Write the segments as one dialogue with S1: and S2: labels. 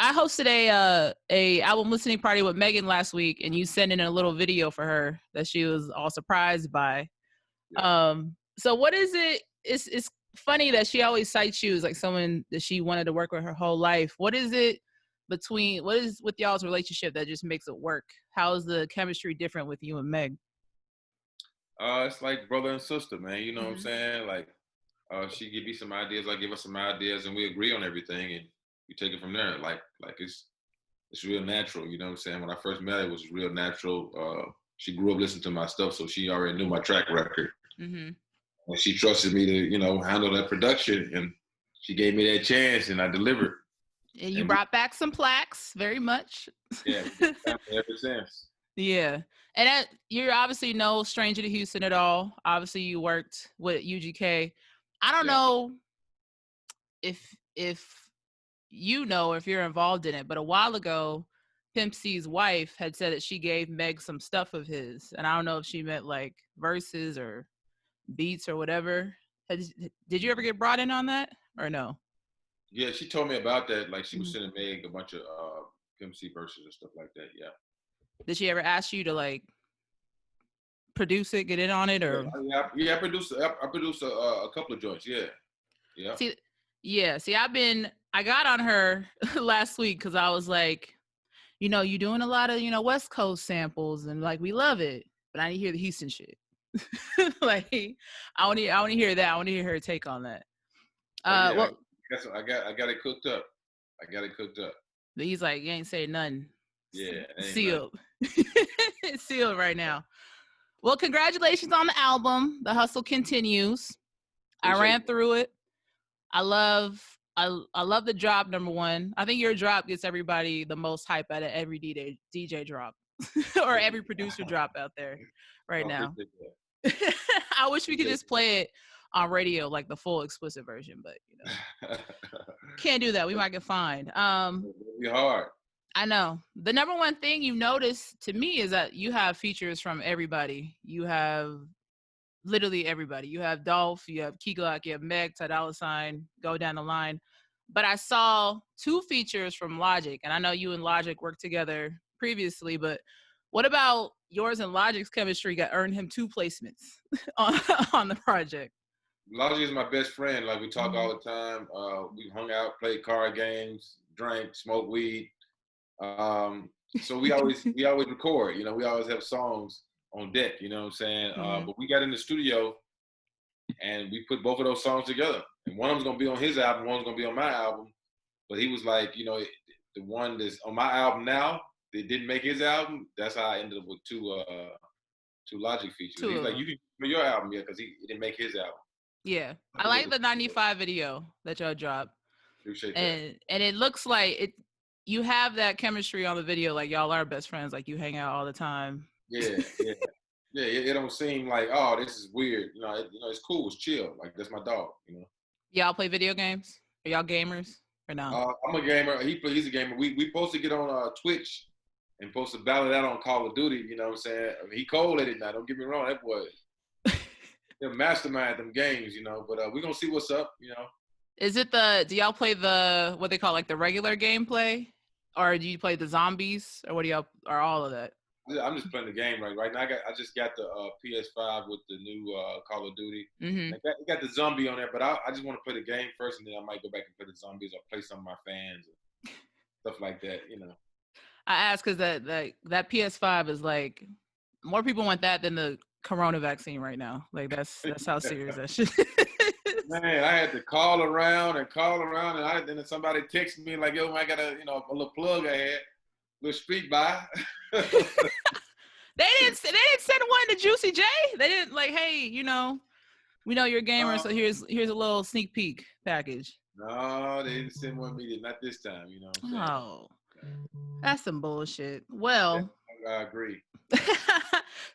S1: I hosted a album listening party with Megan last week, and you sent in a little video for her that she was all surprised by.
S2: Yeah.
S1: So what is it? It's funny that she always cites you as like someone that she wanted to work with her whole life. What is with y'all's relationship that just makes it work? How is the chemistry different with you and Meg?
S2: It's like brother and sister, man. You know what I'm
S1: Mm-hmm.
S2: saying? Like, she give me some ideas, I give her some ideas, and we agree on everything, and we take it from there. Like it's real natural. You know what I'm saying? When I first met her, it was real natural. She grew up listening to my stuff, so she already knew my track record.
S1: Mm-hmm.
S2: And she trusted me to, handle that production, and she gave me that chance, and I delivered.
S1: And you
S2: And
S1: brought back some plaques, very much.
S2: yeah, we've been family ever since.
S1: Yeah. And you're obviously no stranger to Houston at all. Obviously, you worked with UGK. I don't know if you know if you're involved in it, but a while ago, Pimp C's wife had said that she gave Meg some stuff of his, and I don't know if she meant like verses or beats or whatever. Did you ever get brought in on that or no?
S2: Yeah, she told me about that. Like she was sending Meg a bunch of Pimp C verses and stuff like that. Yeah.
S1: Did she ever ask you to like produce it, get in on it, or?
S2: Yeah. I produced a couple of joints. Yeah. Yeah.
S1: See, I got on her last week because I was like, you're doing a lot of, West Coast samples and like, we love it, but I need to hear the Houston shit. Like, I want to hear that. I want to hear her take on that.
S2: I got it cooked up.
S1: But he's like, you ain't saying nothing.
S2: Yeah.
S1: Sealed. It's sealed right now. Well, congratulations on the album. The hustle continues. I ran through it. I love the drop, number one. I think your drop gets everybody the most hype out of every DJ drop or every producer drop out there right now. I wish we could just play it on radio, like the full explicit version, but can't do that. We might get fined.
S2: It'll be hard.
S1: I know. The number one thing you notice to me is that you have features from everybody. You have literally everybody. You have Dolph, you have Key Glock, you have Meg, Ty Dolla $ign, go down the line. But I saw 2 features from Logic, and I know you and Logic worked together previously, but what about yours and Logic's chemistry that earned him 2 placements on the project?
S2: Logic is my best friend. Like, we talk all the time. We hung out, played card games, drank, smoked weed. So we always record. We always have songs on deck. You know what I'm saying? But we got in the studio and we put both of those songs together. And one of them's gonna be on his album, one's gonna be on my album. But he was like, the one that's on my album now, that didn't make his album. That's how I ended up with two Logic features. He's like, you can do your album, yeah, because he didn't make his album.
S1: Yeah, I like the 95 video that y'all dropped.
S2: Appreciate that.
S1: And it looks like it. You have that chemistry on the video, like y'all are best friends, like you hang out all the time.
S2: Yeah. It don't seem like, oh, this is weird. It's cool. It's chill. Like, that's my dog.
S1: Y'all play video games? Are y'all gamers or no?
S2: I'm a gamer. He's a gamer. We supposed to get on Twitch and supposed to battle that on Call of Duty. You know what I'm saying? I mean, he cold at it now. Don't get me wrong. That boy, he'll mastermind them games. But we're gonna see what's up.
S1: Is it do y'all play the what they call like the regular gameplay, or do you play the zombies, or what do y'all, or all of that?
S2: I'm just playing the game right now. I just got the PS5 with the new Call of Duty.
S1: Mm-hmm.
S2: I got the zombie on there, but I just want to play the game first, and then I might go back and play the zombies or play some of my fans and stuff like that.
S1: I asked because that PS5 is like more people want that than the corona vaccine right now. Like that's how serious that shit is.
S2: Man, I had to call around, and then somebody texted me like, "Yo, I got a little plug I had, little street by."
S1: They didn't send one to Juicy J. They didn't like, hey, we know you're a gamer, so here's a little sneak peek package.
S2: No, they didn't send one me. Not this time.
S1: Oh, that's some bullshit. Well,
S2: I agree.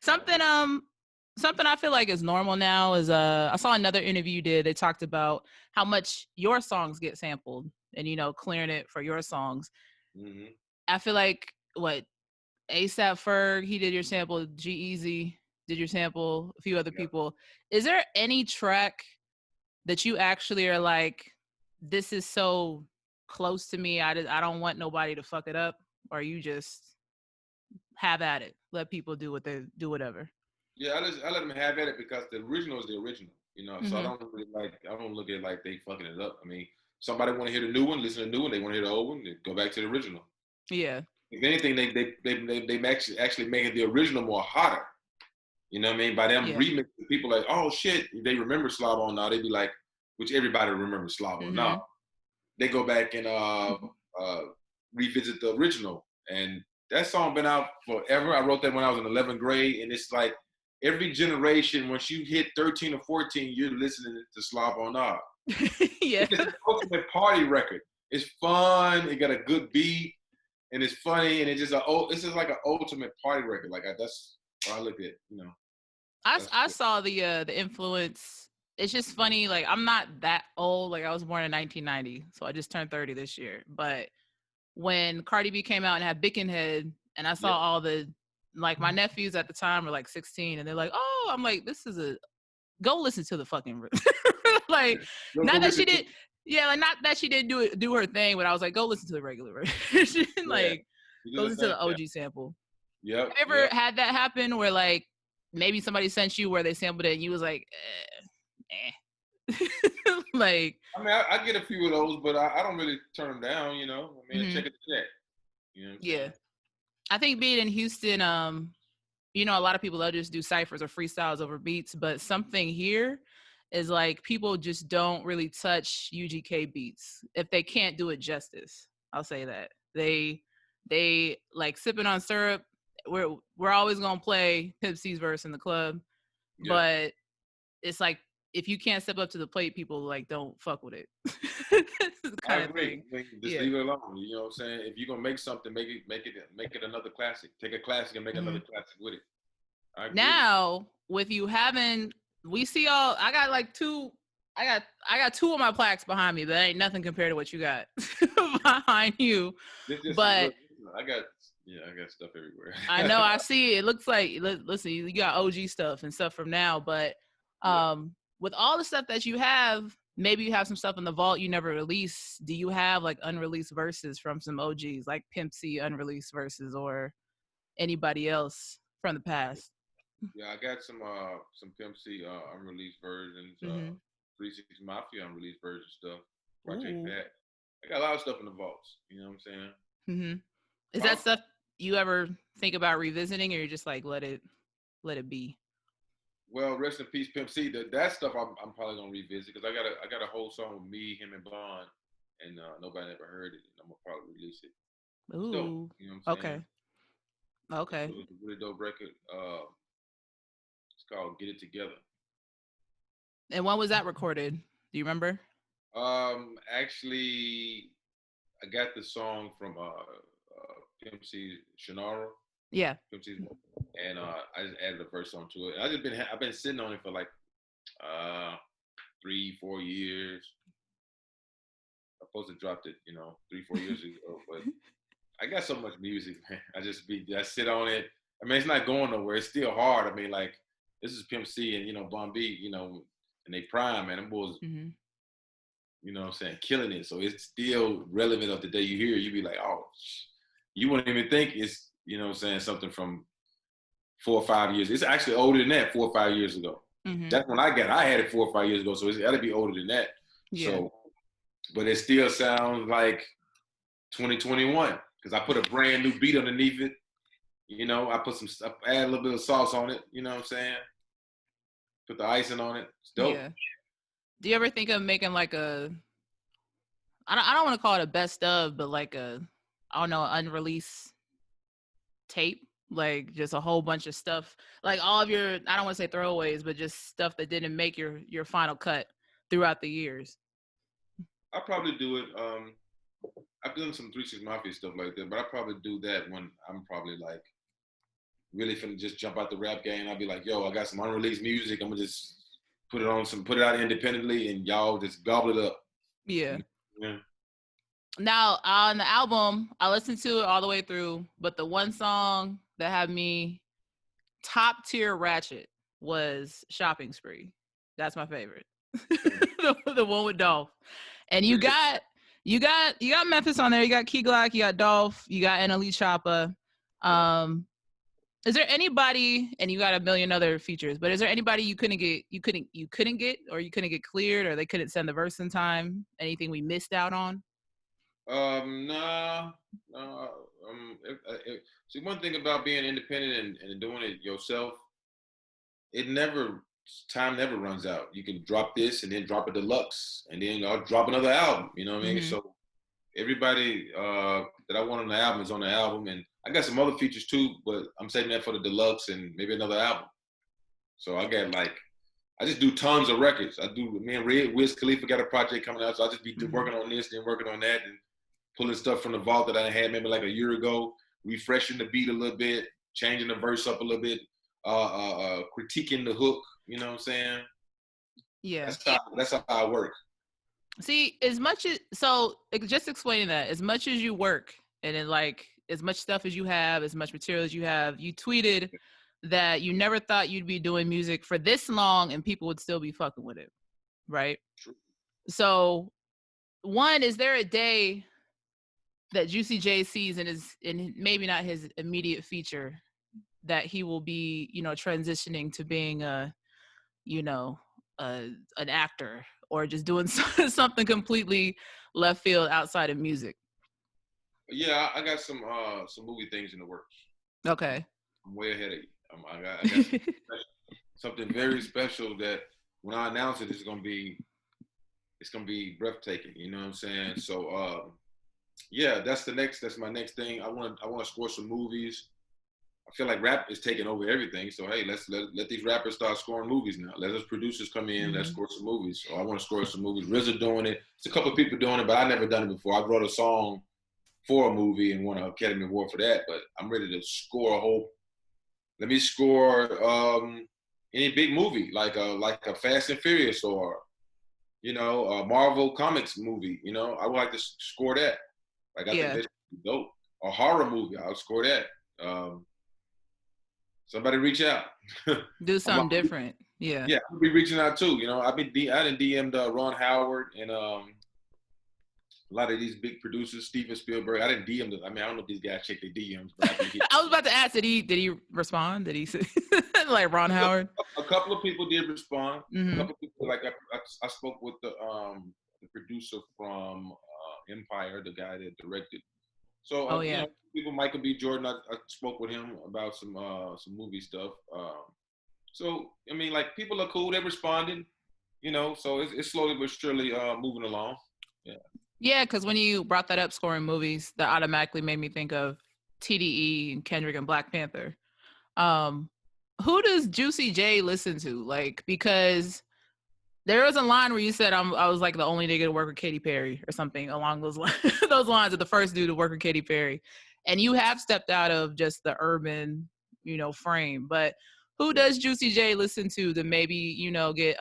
S1: Something I feel like is normal now is I saw another interview you did. They talked about how much your songs get sampled and clearing it for your songs.
S2: Mm-hmm.
S1: I feel like A$AP Ferg, he did your sample. G-Eazy did your sample. A few other people. Is there any track that you actually are like, this is so close to me. I don't want nobody to fuck it up, or you just have at it. Let people do whatever.
S2: Yeah, I let them have at it because the original is the original, you know. So I don't really I don't look at it like they fucking it up. I mean, somebody want to hear the new one, listen to the new one. They want to hear the old one, they go back to the original.
S1: Yeah.
S2: If anything, they actually making the original more hotter. You know what I mean? By them remixing, people like, oh shit, they remember Slob on Now. They be like, which everybody remembers Slob on Now. They go back and revisit the original, and that song been out forever. I wrote that when I was in 11th grade, and it's like every generation, once you hit 13 or 14, you're listening to Slob on Now.
S1: Yeah.
S2: It's an ultimate party record. It's fun. It got a good beat, and it's funny, and it's just like an ultimate party record. Like that's what I look at, you know.
S1: I saw the influence. It's just funny. Like, I'm not that old. Like, I was born in 1990, so I just turned 30 this year. But when Cardi B came out and had Bickenhead, and I saw all the, like, my nephews at the time were like 16, and they're like, oh, I'm like, this is go listen to the fucking like, not that she did. Yeah, like, not that she didn't do her thing, but I was like, go listen to the regular version. Like, go listen to the OG sample.
S2: Yeah.
S1: Have you ever had that happen where, like, maybe somebody sent you where they sampled it and you was like, like,
S2: I mean, I get a few of those, but I don't really turn them down, you know. I mean, check it check. You know what I'm saying?
S1: I think being in Houston, you know, a lot of people, they'll just do ciphers or freestyles over beats, but something here is like people just don't really touch UGK beats if they can't do it justice. I'll say that. They like Sipping on Syrup. We're always gonna play Pimp C's verse in the club, but it's like if you can't step up to the plate, people like don't fuck with it.
S2: I agree. I mean, just leave it alone. You know what I'm saying? If you're gonna make something, make it another classic. Take a classic and make another classic with it. I agree.
S1: Now, with you having, we see all. I got like two. I got two of my plaques behind me, but ain't nothing compared to what you got behind you. But
S2: I got stuff everywhere.
S1: I know. I see. It looks like, listen, you got OG stuff and stuff from now, but with all the stuff that you have, maybe you have some stuff in the vault you never released. Do you have like unreleased verses from some OGs, like Pimp C unreleased verses, or anybody else from the past?
S2: Yeah, I got some Pimp C unreleased versions, 3-6 Mafia unreleased version stuff. Project Pat. I got a lot of stuff in the vaults. You know what I'm saying?
S1: Is that stuff you ever think about revisiting, or you're just like let it be?
S2: Well, rest in peace, Pimp C. That stuff I'm probably gonna revisit because I got a whole song with me, him, and Bond, and nobody ever heard it. And I'm gonna probably release it.
S1: Ooh,
S2: dope, you know what I'm saying?
S1: Okay.
S2: It's a really dope record. It's called Get It Together.
S1: And when was that recorded? Do you remember?
S2: Actually, I got the song from Pimp C, Shannara.
S1: Yeah.
S2: Pimp C, and I just added a verse onto it. I've been sitting on it for like 3-4 years. I supposed to dropped it, 3-4 years ago, but I got so much music, man. I sit on it. I mean, it's not going nowhere. It's still hard. I mean, like, this is Pimp C and Bun B, and they prime, man. Them boys, you know what I'm saying, killing it. So it's still relevant of the day you hear it. You be like, oh, you wouldn't even think it's, you know what I'm saying, something from 4 or 5 years. It's actually older than that, 4 or 5 years ago. That's when I had it 4 or 5 years ago, so it's got to be older than that. Yeah. So, but it still sounds like 2021 because I put a brand new beat underneath it. I add a little bit of sauce on it. You know what I'm saying? Put the icing on it. It's dope. Yeah.
S1: Do you ever think of making like I don't want to call it a best of, but like unreleased tape? Like just a whole bunch of stuff, like all of your, I don't want to say throwaways, but just stuff that didn't make your final cut throughout the years.
S2: I'll probably do it. I've done some 3-6 Mafia stuff like that, but I'll probably do that when I'm probably like really finna just jump out the rap game. I'll be like, yo, I got some unreleased music. I'm gonna just put it out independently and y'all just gobble it up.
S1: Yeah. Now on the album, I listened to it all the way through, but the one song that had me top tier ratchet was Shopping Spree. That's my favorite. the one with Dolph. And you got You got Memphis on there. You got Key Glock. You got Dolph. You got NLE Choppa. Is there anybody? And you got a million other features. But is there anybody you couldn't get, or you couldn't get cleared, or they couldn't send the verse in time? Anything we missed out on?
S2: Nah. See, one thing about being independent and doing it yourself, time never runs out. You can drop this and then drop a deluxe, and then I'll drop another album. You know what I mean? So everybody that I want on the album is on the album, and I got some other features too, but I'm saving that for the deluxe and maybe another album. So I just do tons of records. Me and Wiz Khalifa got a project coming out, so I just be working on this, then working on that, and pulling stuff from the vault that I had maybe like a year ago, refreshing the beat a little bit, changing the verse up a little bit, critiquing the hook. You know what I'm saying?
S1: Yeah.
S2: That's how I work.
S1: See, just explaining that, as much as you work and then like as much stuff as you have, as much material as you have, you tweeted that you never thought you'd be doing music for this long and people would still be fucking with it, right?
S2: True.
S1: So, one, is there a day that Juicy J sees in maybe not his immediate feature that he will be, transitioning to being an actor or just doing something completely left field outside of music?
S2: Yeah, I got some movie things in the works.
S1: Okay.
S2: I'm way ahead of you. I got something very special that when I announce it, it's gonna be breathtaking. You know what I'm saying? So yeah, that's my next thing. I want to score some movies. I feel like rap is taking over everything. So hey, let these rappers start scoring movies now. Let us producers come in. Let's score some movies. So I want to score some movies. RZA doing it. It's a couple of people doing it, but I never done it before. I wrote a song for a movie and won an Academy Award for that. But I'm ready to score let me score any big movie like a Fast and Furious or a Marvel Comics movie. I would like to score that. Like I think that's dope. A horror movie, I'll score that. Somebody reach out.
S1: Do something different. Yeah.
S2: Yeah, I'll be reaching out too. I done DM'd Ron Howard and a lot of these big producers, Steven Spielberg. I didn't DM them. I mean, I don't know if these guys check their DMs, but
S1: I was about to ask, did he respond? Did he say like Ron Howard?
S2: A couple of people did respond.
S1: Mm-hmm.
S2: A couple of people, like I spoke with the producer from Empire, the guy that directed. So people, Michael B. Jordan, I spoke with him about some movie stuff. So I mean, like people are cool. They're responding. So it's slowly but surely moving along. Yeah.
S1: Yeah, because when you brought that up, scoring movies, that automatically made me think of TDE and Kendrick and Black Panther. Who does Juicy J listen to? Like, because there was a line where you said I was like the only nigga to work with Katy Perry or something along those lines. Those lines are the first dude to work with Katy Perry, and you have stepped out of just the urban, frame. But who does Juicy J listen to maybe get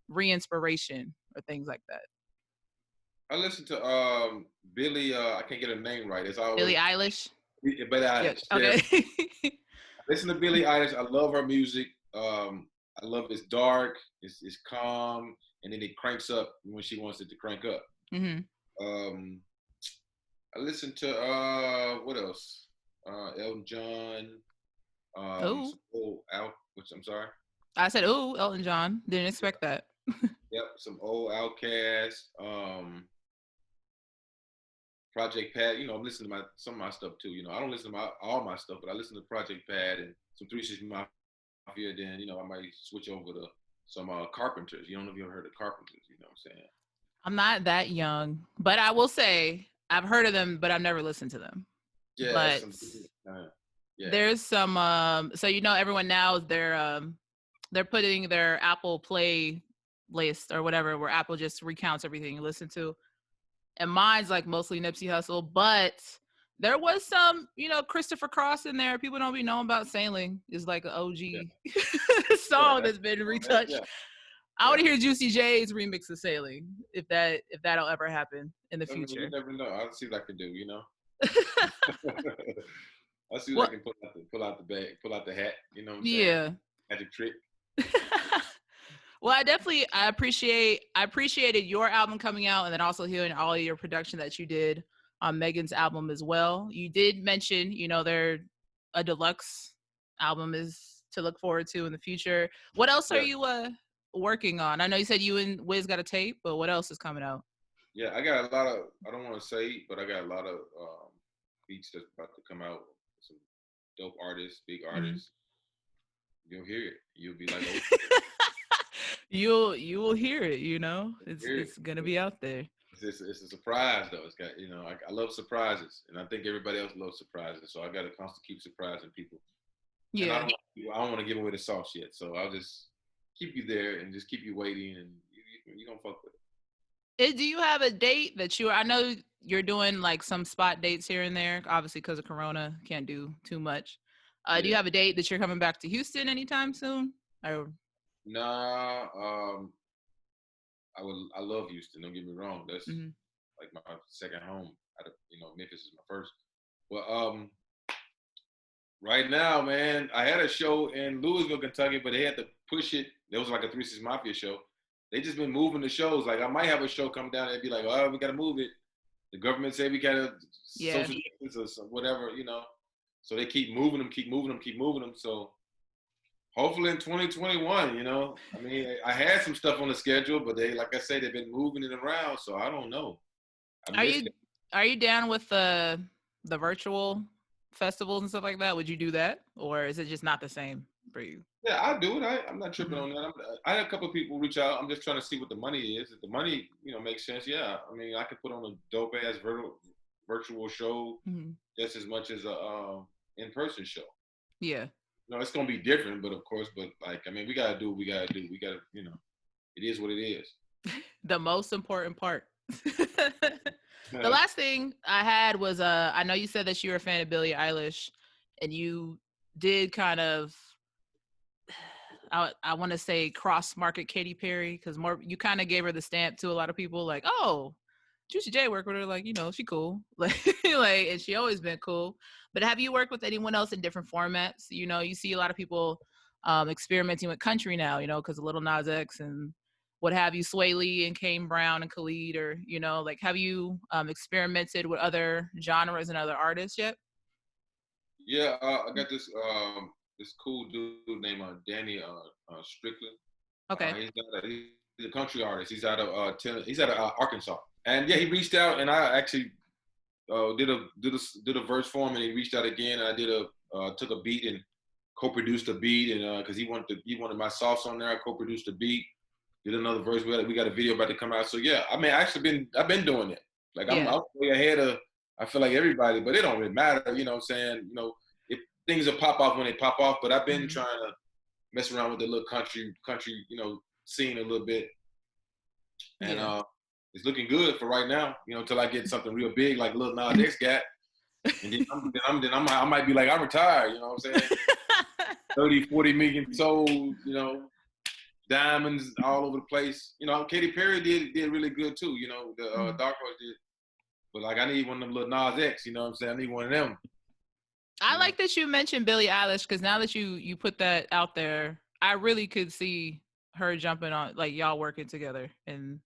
S1: re-inspiration or things like that?
S2: I listen to Billie. I can't get her name right. It's always
S1: Billie Eilish.
S2: Billie Eilish.
S1: Yeah. Okay.
S2: I listen to Billie Eilish. I love her music. I love it's dark. It's calm, and then it cranks up when she wants it to crank up.
S1: Mm-hmm.
S2: I listen to what else? Elton John. I'm sorry.
S1: I said, "Ooh, Elton John." Didn't expect that.
S2: Yep, some old Outkast. Project Pad, I'm listening to some of my stuff too. I don't listen to all my stuff, but I listen to Project Pad and some 360 Mafia. Then I might switch over to some Carpenters. You don't know if you ever heard of Carpenters. You know what I'm saying? I'm
S1: not that young, but I will say I've heard of them, but I've never listened to them.
S2: Yeah,
S1: but there's some. So everyone now they're putting their Apple Play list or whatever, where Apple just recounts everything you listen to. And mine's like mostly Nipsey Hussle, but there was some, Christopher Cross in there. People don't be knowing about Sailing is like an OG song that's been retouched. Yeah. I want to hear Juicy J's remix of Sailing if that'll ever happen in the future.
S2: You never know. I'll see what I can do. I'll see what I can pull out the bag, pull out the hat. You know what I'm saying?
S1: Yeah.
S2: Magic trick.
S1: Well, I appreciated your album coming out, and then also hearing all of your production that you did on Megan's album as well. You did mention, a deluxe album is to look forward to in the future. What else are
S2: Yeah.
S1: you working on? I know you said you and Wiz got a tape, but what else is coming out?
S2: Yeah, I got a lot of, I don't want to say, but I got a lot of beats that's about to come out. Some dope artists, big artists. You'll hear it. You'll be like, oh,
S1: You will hear it,
S2: hear it.
S1: it's gonna be out there.
S2: It's a surprise though. It's got, I love surprises, and I think everybody else loves surprises. So I got to constantly keep surprising people. And
S1: Yeah.
S2: I don't want to give away the sauce yet. So I'll just keep you there and just keep you waiting, and you gonna fuck with it.
S1: Do you have a date that I know you're doing like some spot dates here and there, obviously because of Corona, can't do too much. Do you have a date that you're coming back to Houston anytime soon? Or...
S2: Nah, I love Houston. Don't get me wrong. That's like my second home. Memphis is my first. But right now, man, I had a show in Louisville, Kentucky, but they had to push it. There was like a 3 6 Mafia show. They just been moving the shows. Like I might have a show come down and be like, oh, we gotta move it. The government said we gotta social distance or whatever, So they keep moving them. So hopefully in 2021, I mean, I had some stuff on the schedule, but like I said, they've been moving it around. So I don't know.
S1: Are you down with the virtual festivals and stuff like that? Would you do that, or is it just not the same for you?
S2: Yeah, I'll do it. I'm not tripping on that. I had a couple of people reach out. I'm just trying to see what the money is. If the money, makes sense, yeah. I mean, I could put on a dope ass virtual show just as much as a in-person show.
S1: Yeah.
S2: It's gonna be different, but of course, we gotta do what we gotta do. We gotta, it is what it is.
S1: The most important part. The last thing I had was I know you said that you were a fan of Billie Eilish, and you did kind of, I want to say cross market Katy Perry, because you kind of gave her the stamp to a lot of people, like, oh, Juicy J worked with her, like, she cool, like and she always been cool. But have you worked with anyone else in different formats? You see a lot of people experimenting with country now, because of Lil Nas X and what have you, Sway Lee and Kane Brown and Khalid, or like, have you experimented with other genres and other artists yet?
S2: Yeah, I got this cool dude named Danny Strickland.
S1: Okay.
S2: He's a country artist. He's out of Arkansas. And yeah, he reached out, and I actually did a verse for him, and he reached out again. And I took a beat and co-produced a beat, and because he wanted my sauce on there, I co-produced a beat. Did another verse. We got a video about to come out. So yeah, I mean, I've been doing it. Like I'm way ahead of, I feel like, everybody, but it don't really matter. You know what I'm saying? If things will pop off when they pop off. But I've been trying to mess around with the little country, scene a little bit, and it's looking good for right now. Until I get something real big like Lil Nas X got, and then I might be like, I'm retired. You know what I'm saying? 30, 40 million sold. Diamonds all over the place. Katy Perry did really good too. The Dark Horse did. But like, I need one of them Lil Nas X. You know what I'm saying? I need one of them.
S1: I like that you mentioned Billie Eilish, because now that you put that out there, I really could see her jumping on, like, y'all working together. And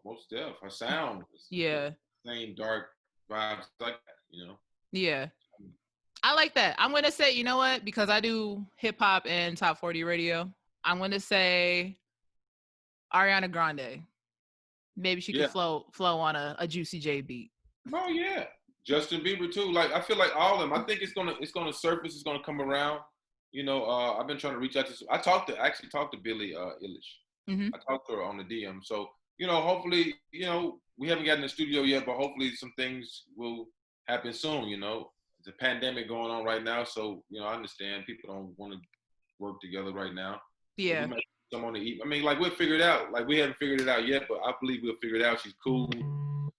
S2: most deaf. Her sound. Same dark vibes like that.
S1: Yeah. I like that. I'm gonna say, you know what? Because I do hip hop and top 40 radio, I'm gonna say Ariana Grande. Maybe she could flow on a Juicy J beat.
S2: Oh yeah, Justin Bieber too. Like, I feel like all of them. I think it's gonna surface. It's gonna come around. I've been trying to reach out to. I actually talked to Billie Eilish. I talked to her on the DM. So hopefully, we haven't gotten in the studio yet, but hopefully some things will happen soon. There's a pandemic going on right now, so I understand people don't want to work together right now.
S1: Yeah.
S2: Someone to eat. I mean, like, we'll figure it out. Like, we haven't figured it out yet, but I believe we'll figure it out. She's cool.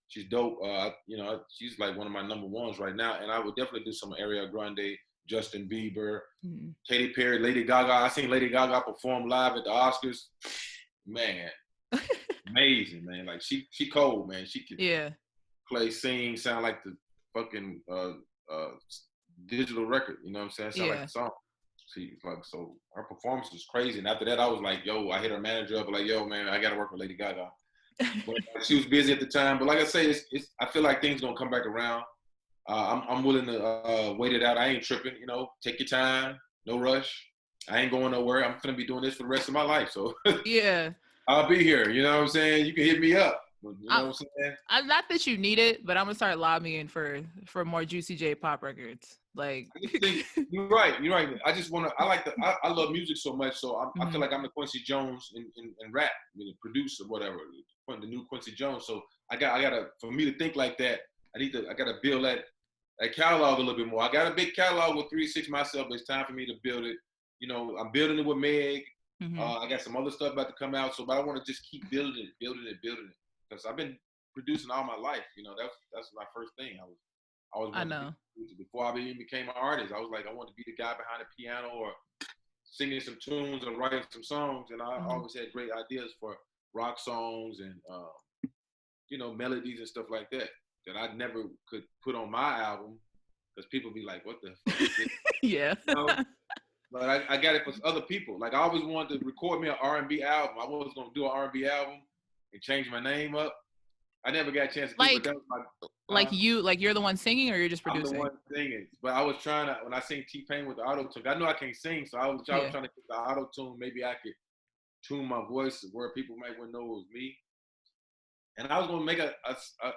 S2: She's dope. She's like one of my number ones right now. And I would definitely do some Ariana Grande, Justin Bieber, Katy Perry, Lady Gaga. I seen Lady Gaga perform live at the Oscars. Man, amazing, man. Like, she cold, man. She could play, sing, sound like the fucking digital record. You know what I'm saying? Sound like a song. So her performance was crazy. And after that, I was like, yo, I hit her manager up, like, yo, man, I got to work with Lady Gaga. But she was busy at the time. But like I say, I feel like things gonna come back around. I'm willing to wait it out. I ain't tripping, you know. Take your time, no rush. I ain't going nowhere. I'm gonna be doing this for the rest of my life. So
S1: yeah,
S2: I'll be here. You know what I'm saying? You can hit me up. You know what I'm saying?
S1: I'm not that you need it, but I'm gonna start lobbying for more Juicy J pop records. Like,
S2: I just think you're right. You're right. I just want to. I love music so much, so I feel like I'm the Quincy Jones in rap, you know, producer, whatever, the new Quincy Jones. So I gotta, for me to think like that, I gotta build that catalog a little bit more. I got a big catalog with 3 6 myself, but it's time for me to build it. You know, I'm building it with Meg. I got some other stuff about to come out, but I want to just keep building it, because I've been producing all my life. You know, that's my first thing. I know. Before I even became an artist, I was like, I want to be the guy behind the piano or singing some tunes or writing some songs. And I always had great ideas for rock songs and, you know, melodies and stuff like that I never could put on my album because people be like, what the fuck is this?
S1: Yeah.
S2: You know? But I got it for other people. Like, I always wanted to record me an R&B album. I was going to do an R&B album and change my name up. I never got a chance to do it. But that was
S1: you're the one singing, or you're just producing?
S2: I'm the one singing. But I was trying to, when I sing T-Pain with the auto-tune, I know I can't sing, so I was trying to get the auto-tune. Maybe I could tune my voice where people might want to know it was me. And I was going to make a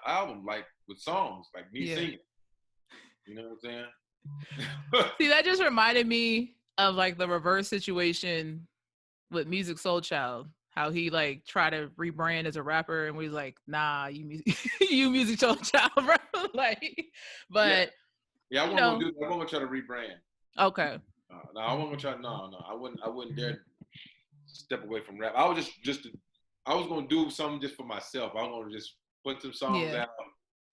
S2: album, like, with songs, like me singing. You know what I'm saying?
S1: See, that just reminded me of, like, the reverse situation with Musiq Soulchild. How he, like, tried to rebrand as a rapper, and we was like, nah, you Musiq Soulchild, bro. Like, but
S2: I won't gonna try to rebrand.
S1: Okay.
S2: No, I won't try. No, I wouldn't dare step away from rap. I was I was gonna do something just for myself. I was gonna just put some songs out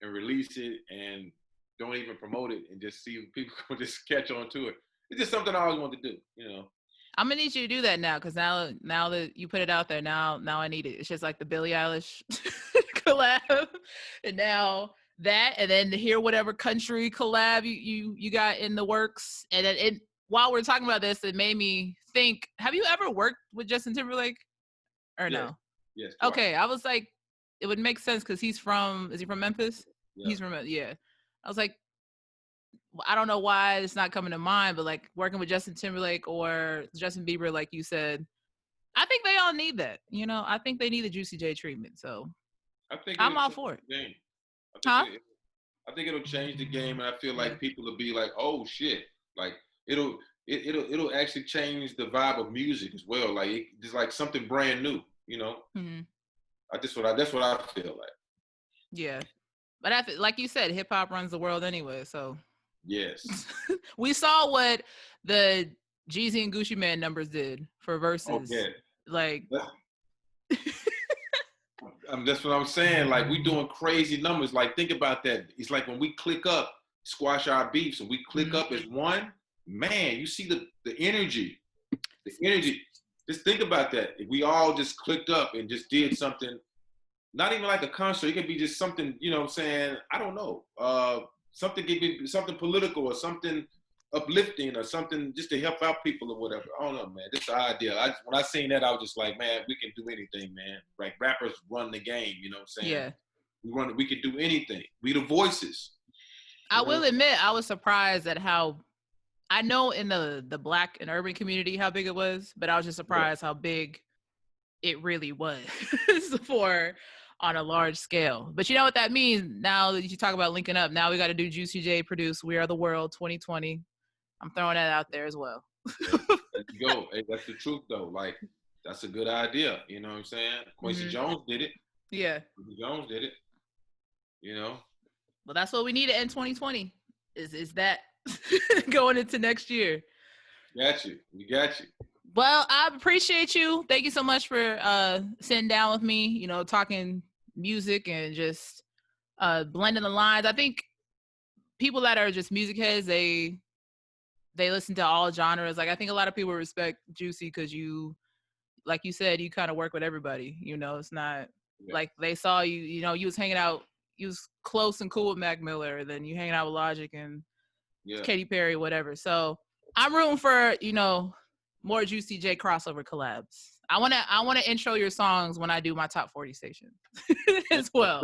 S2: and release it, and don't even promote it, and just see if people can just catch on to it. It's just something I always wanted to do, you know.
S1: I'm gonna need you to do that now, because now that you put it out there, now I need it. It's just like the Billie Eilish collab, and now that, and then to hear whatever country collab you got in the works. And then while we're talking about this, it made me think: have you ever worked with Justin Timberlake, or no?
S2: Yes.
S1: Okay, I was like, it would make sense because is he from Memphis? Yeah. He's from I was like, I don't know why it's not coming to mind, but like working with Justin Timberlake or Justin Bieber, like you said, I think they all need that. You know, I think they need the Juicy J treatment. So I'm all for it.
S2: I think it'll change the game, and I feel like people will be like, "Oh shit!" Like it'll actually change the vibe of music as well. Like it's like something brand new. You know, that's what I feel like.
S1: Yeah, but like you said, hip hop runs the world anyway. So.
S2: Yes.
S1: We saw what the Jeezy and Gucci Mane numbers did for verses.
S2: Okay.
S1: Like
S2: that's what I'm saying. Like, we doing crazy numbers. Like, think about that. It's like when we click up, squash our beefs, and we click up as one, man, you see the energy. The energy. Just think about that. If we all just clicked up and just did something, not even like a concert, it could be just something, you know what I'm saying? I don't know. Something could be something political or something uplifting or something just to help out people or whatever. I don't know, man. This is the idea. When I seen that, I was just like, man, we can do anything, man. Like, rappers run the game, you know what I'm saying? Yeah. We can do anything. We the voices.
S1: I will admit, I was surprised at how, I know in the Black and urban community how big it was, but I was just surprised how big it really was for on a large scale. But you know what that means? Now that you talk about linking up, now we got to do Juicy J produce We Are the World 2020. I'm throwing that out there as well.
S2: There you go. Hey, that's the truth though. Like, that's a good idea. You know what I'm saying? Quincy Jones did it.
S1: Yeah.
S2: Quincy Jones did it. You know?
S1: Well, that's what we need to end 2020 is that going into next year.
S2: Got you. We got you.
S1: Well, I appreciate you. Thank you so much for sitting down with me, you know, talking music and just blending the lines. I think people that are just music heads, they listen to all genres. Like, I think a lot of people respect Juicy because you, like you said, you kind of work with everybody. You know, it's not like they saw you, you know, you was hanging out, you was close and cool with Mac Miller, and then you hanging out with Logic and Katy Perry, whatever. So I'm rooting for, you know, more Juicy J crossover collabs. I wanna intro your songs when I do my top 40 station as well.